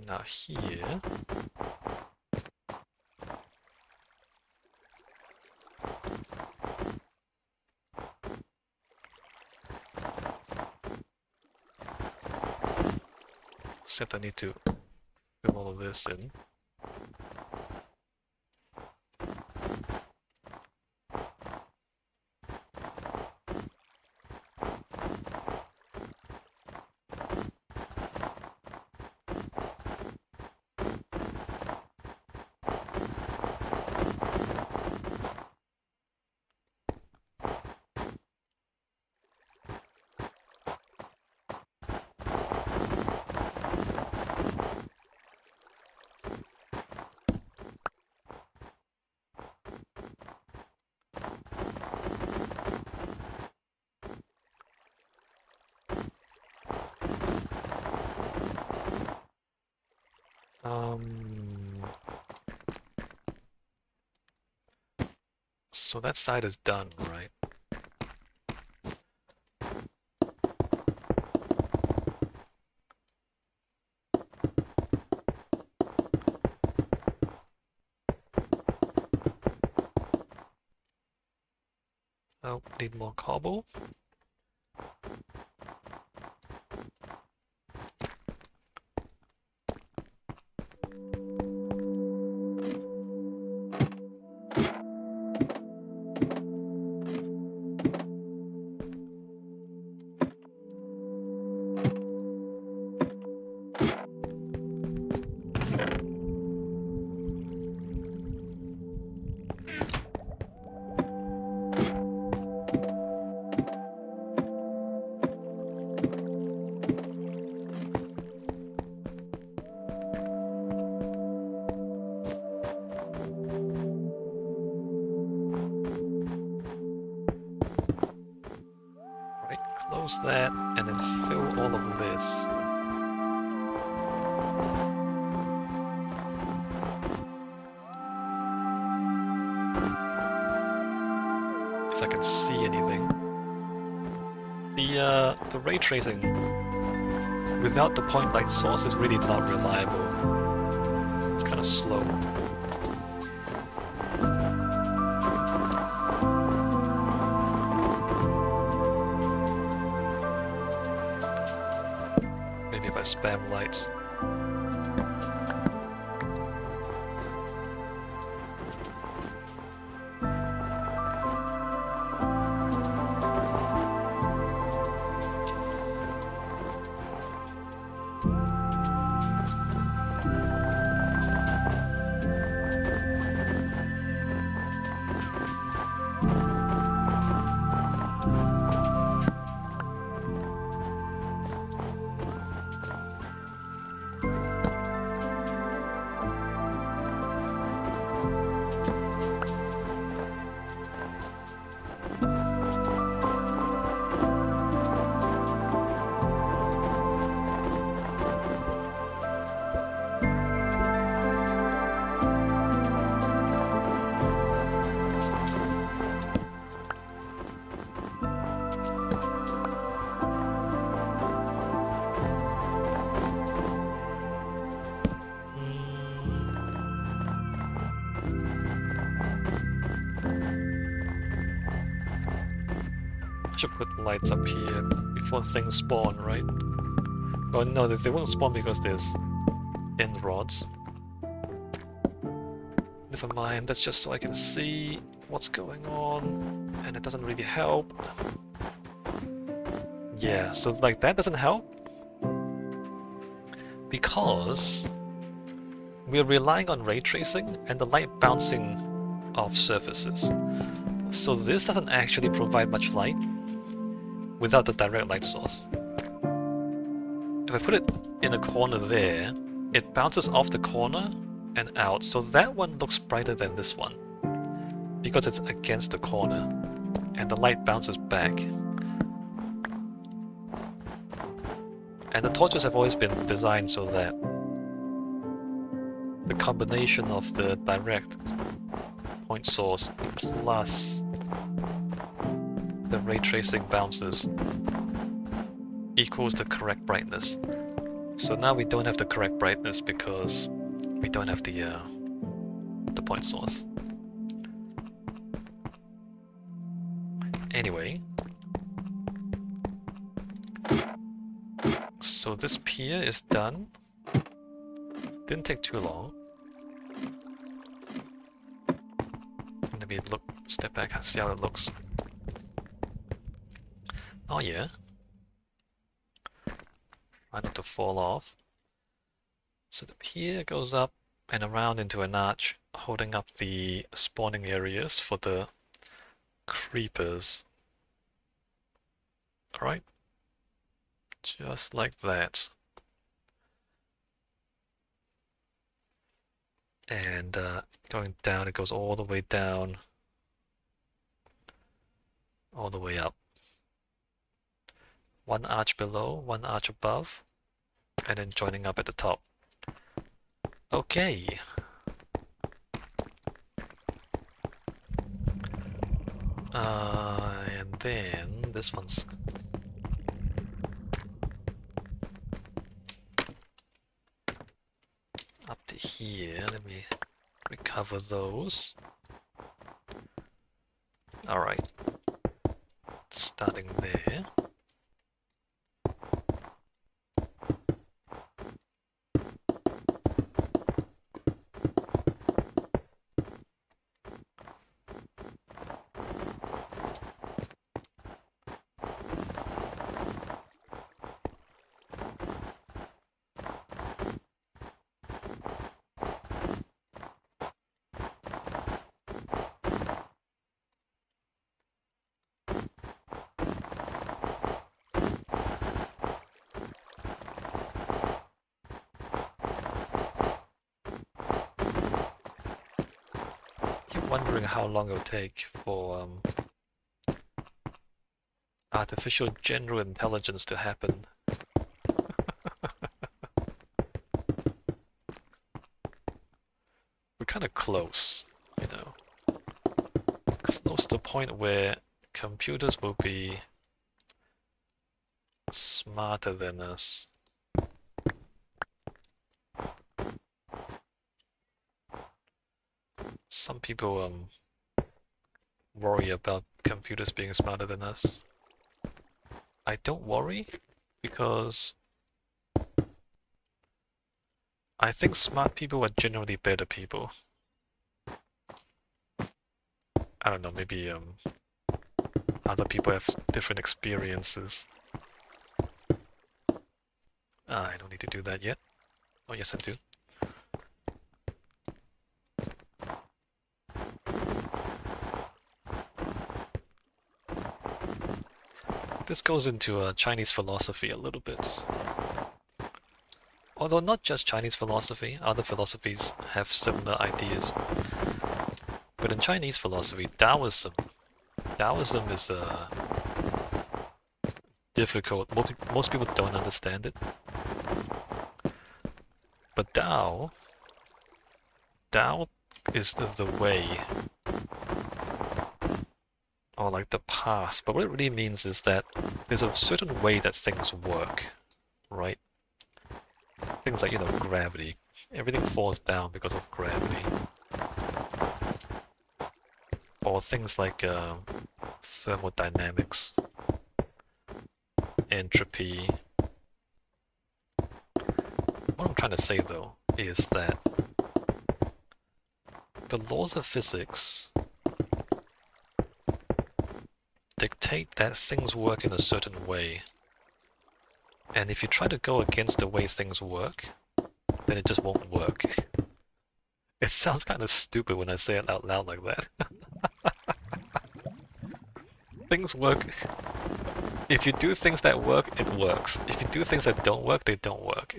Now here... Except I need to fill all of this in. So that side is done, right? Oh, need more cobble. Close that, and then fill all of this. If I can see anything. The ray tracing without the point light source is really not reliable. It's kind of slow. Maybe if I spam lights. Should put lights up here before things spawn, right? Oh no, they won't spawn because there's end rods. Never mind, that's just so I can see what's going on, and it doesn't really help. Yeah, so like that doesn't help because we're relying on ray tracing and the light bouncing off surfaces. So this doesn't actually provide much light without the direct light source. If I put it in a corner there, it bounces off the corner and out, so that one looks brighter than this one because it's against the corner and the light bounces back. And the torches have always been designed so that the combination of the direct point source plus the ray tracing bounces equals the correct brightness. So now we don't have the correct brightness because we don't have the point source. Anyway, so this pier is done. Didn't take too long. Let me step back and see how it looks. Oh yeah. Try not to fall off. So the pier goes up and around into an arch, holding up the spawning areas for the creepers. Alright. Just like that. And going down, it goes all the way down, all the way up. One arch below, one arch above, and then joining up at the top. Okay. And then this one's up to here. Let me recover those. Alright. Starting there. Wondering how long it'll take for artificial general intelligence to happen. We're kind of close, you know. Close to the point where computers will be smarter than us. Some people worry about computers being smarter than us. I don't worry because I think smart people are generally better people. I don't know, maybe other people have different experiences. I don't need to do that yet. Oh yes, I do. This goes into Chinese philosophy a little bit. Although not just Chinese philosophy, other philosophies have similar ideas. But in Chinese philosophy, Taoism is difficult. Most people don't understand it. But Tao is the way, or like the path. But what it really means is that there's a certain way that things work, right? Things like, you know, gravity. Everything falls down because of gravity. Or things like thermodynamics, entropy. What I'm trying to say though is that the laws of physics dictate that things work in a certain way. And if you try to go against the way things work, then it just won't work. It sounds kind of stupid when I say it out loud like that. Things work. If you do things that work, it works. If you do things that don't work, they don't work.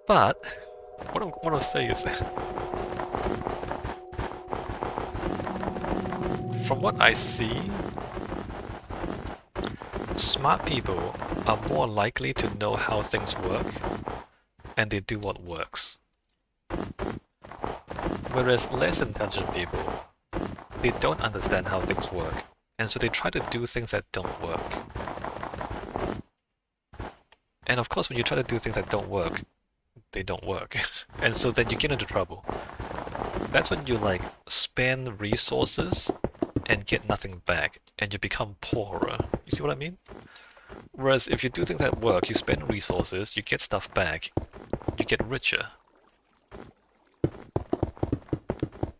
But what I'm want to say is, from what I see, smart people are more likely to know how things work, and they do what works. Whereas less intelligent people, they don't understand how things work, And so they try to do things that don't work. And of course, when you try to do things that don't work, they don't work. And so then you get into trouble. That's when you like spend resources and get nothing back, and you become poorer. You see what I mean? Whereas if you do things that work, you spend resources, you get stuff back, you get richer.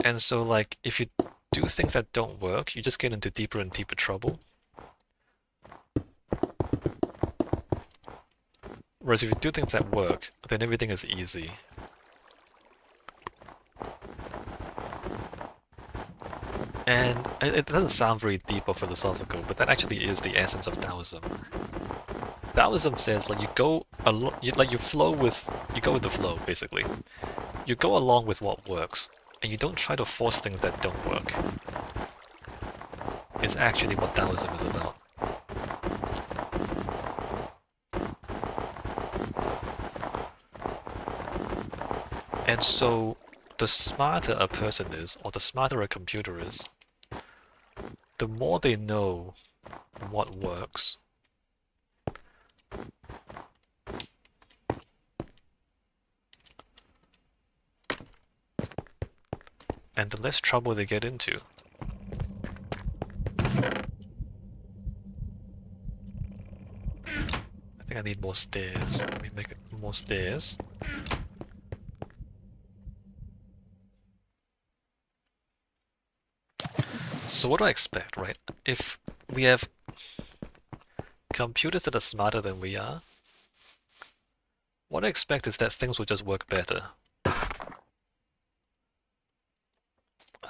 And so like, if you do things that don't work, you just get into deeper and deeper trouble. Whereas if you do things that work, then everything is easy. And it doesn't sound very deep or philosophical, but that actually is the essence of Taoism. Taoism says like you go you flow with you go with the flow basically. You go along with what works, and you don't try to force things that don't work. It's actually what Taoism is about. And so, the smarter a person is, or the smarter a computer is, the more they know what works, and the less trouble they get into. I think I need more stairs. Let me make more stairs. So what do I expect, right? If we have computers that are smarter than we are, what I expect is that things will just work better.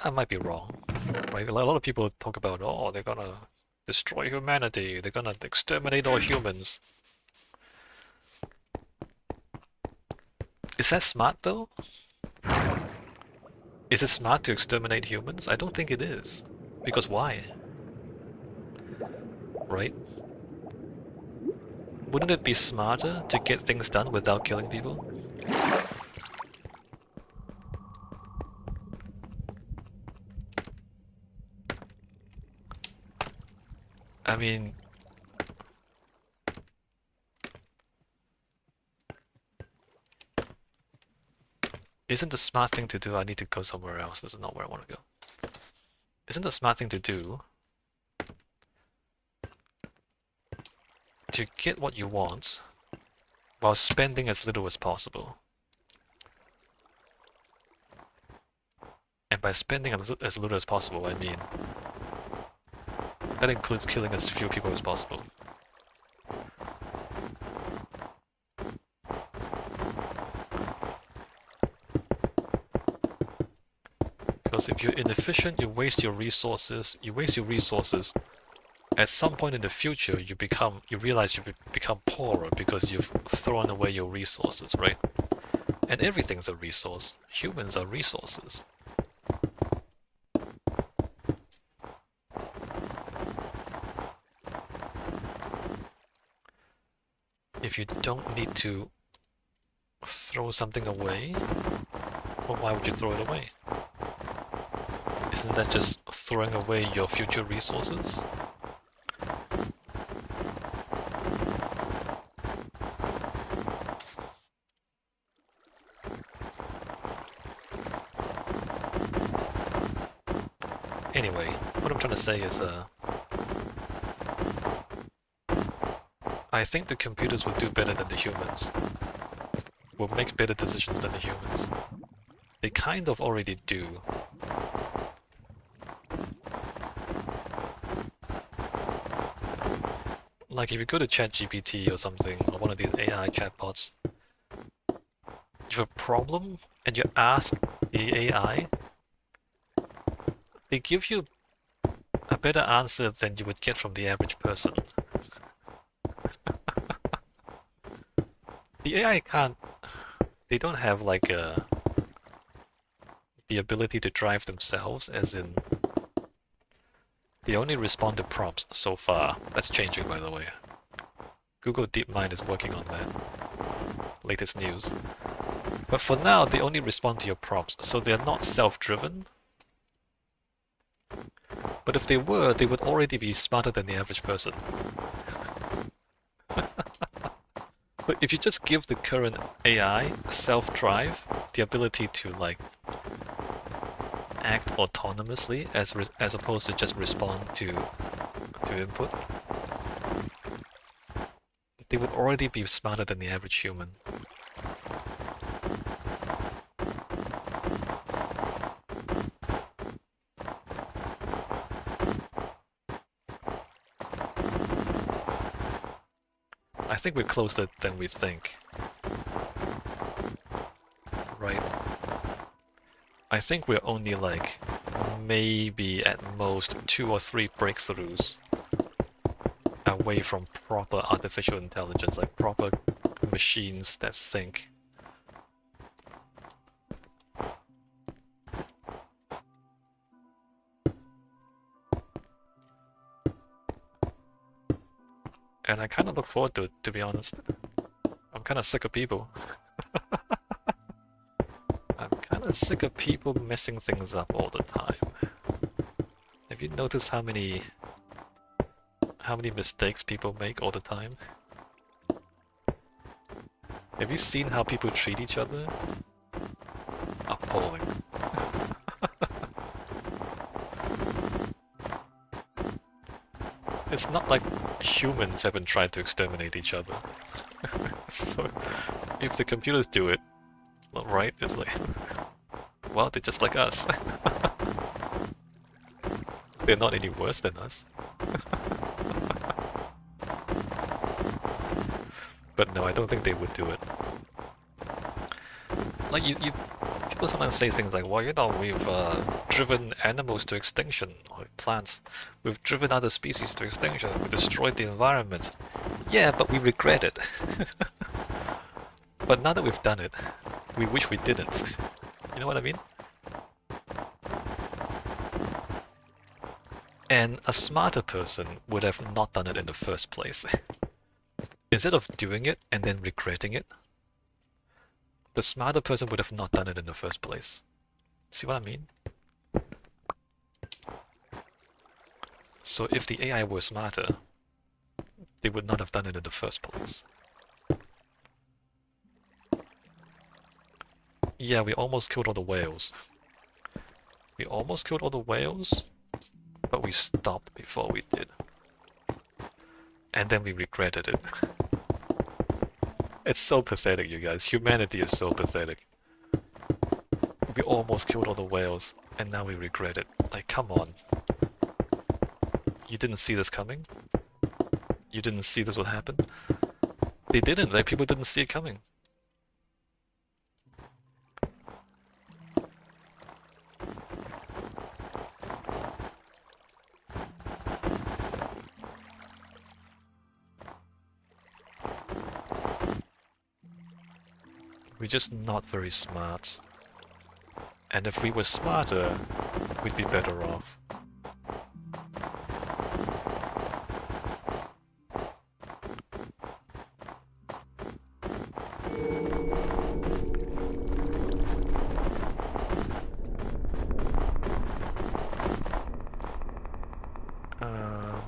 I might be wrong, right? A lot of people talk about, oh, they're gonna destroy humanity, they're gonna exterminate all humans. Is that smart though? Is it smart to exterminate humans? I don't think it is. Because why? Right? Wouldn't it be smarter to get things done without killing people? I mean... Isn't the smart thing to do... I need to go somewhere else, this is not where I want to go. Isn't the smart thing to do to get what you want while spending as little as possible? And by spending as little as possible, I mean that includes killing as few people as possible. Because if you're inefficient, you waste your resources. At some point in the future, you realize you've become poorer because you've thrown away your resources, right? And everything's a resource. Humans are resources. If you don't need to throw something away, well, why would you throw it away? Isn't that just throwing away your future resources? Anyway, what I'm trying to say is, I think the computers will do better than the humans. Will make better decisions than the humans. They kind of already do. Like if you go to ChatGPT or something, or one of these AI chatbots, you have a problem and you ask the AI, they give you a better answer than you would get from the average person. The AI can't... They don't have like the ability to drive themselves, as in... They only respond to prompts so far. That's changing, by the way. Google DeepMind is working on that. Latest news. But for now, they only respond to your prompts, so they're not self-driven. But if they were, they would already be smarter than the average person. But if you just give the current AI self-drive, the ability to like act autonomously as opposed to just respond to input, they would already be smarter than the average human. I think we're closer than we think. Right. I think we're only like maybe at most 2 or 3 breakthroughs away from proper artificial intelligence, like proper machines that think. And I kind of look forward to it, to be honest. I'm kind of sick of people. I'm kind of sick of people messing things up all the time. Have you noticed how many mistakes people make all the time? Have you seen how people treat each other? Appalling. It's not like humans haven't tried to exterminate each other. So, if the computers do it, well, right, it's like, well, they're just like us. They're not any worse than us. But no, I don't think they would do it. Like, people sometimes say things like, well, you know, we've driven animals to extinction, or plants. We've driven other species to extinction. We destroyed the environment. Yeah, but we regret it. But now that we've done it, we wish we didn't. You know what I mean? And a smarter person would have not done it in the first place. Instead of doing it and then regretting it, the smarter person would have not done it in the first place. See what I mean? So if the AI were smarter, they would not have done it in the first place. Yeah, we almost killed all the whales. We almost killed all the whales, but we stopped before we did. And then we regretted it. It's so pathetic, you guys. Humanity is so pathetic. We almost killed all the whales, and now we regret it. Like, come on. You didn't see this coming? You didn't see this would happen? They didn't, like, people didn't see it coming. We're just not very smart. And if we were smarter, we'd be better off.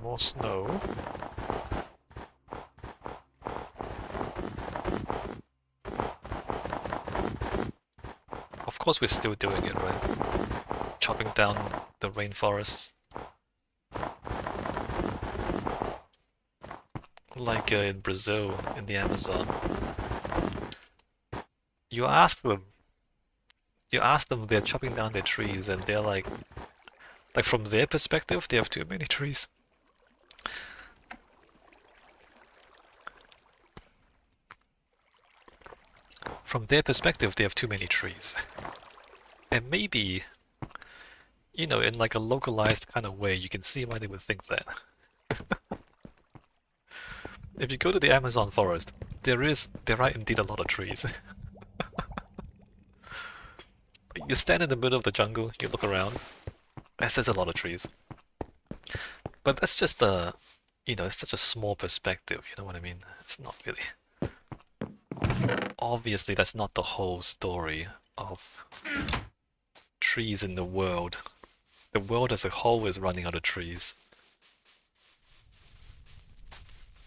More snow. Of course we're still doing it, right? Chopping down the rainforests. Like in Brazil, in the Amazon. You ask them, they're chopping down their trees and they're like from their perspective, they have too many trees. From their perspective, they have too many trees. And maybe, you know, in like a localized kind of way, you can see why they would think that. If you go to the Amazon forest, there are indeed a lot of trees. You stand in the middle of the jungle, you look around, there's a lot of trees. But that's just a, you know, it's such a small perspective, you know what I mean? It's not really... Obviously, that's not the whole story of trees in the world. The world as a whole is running out of trees.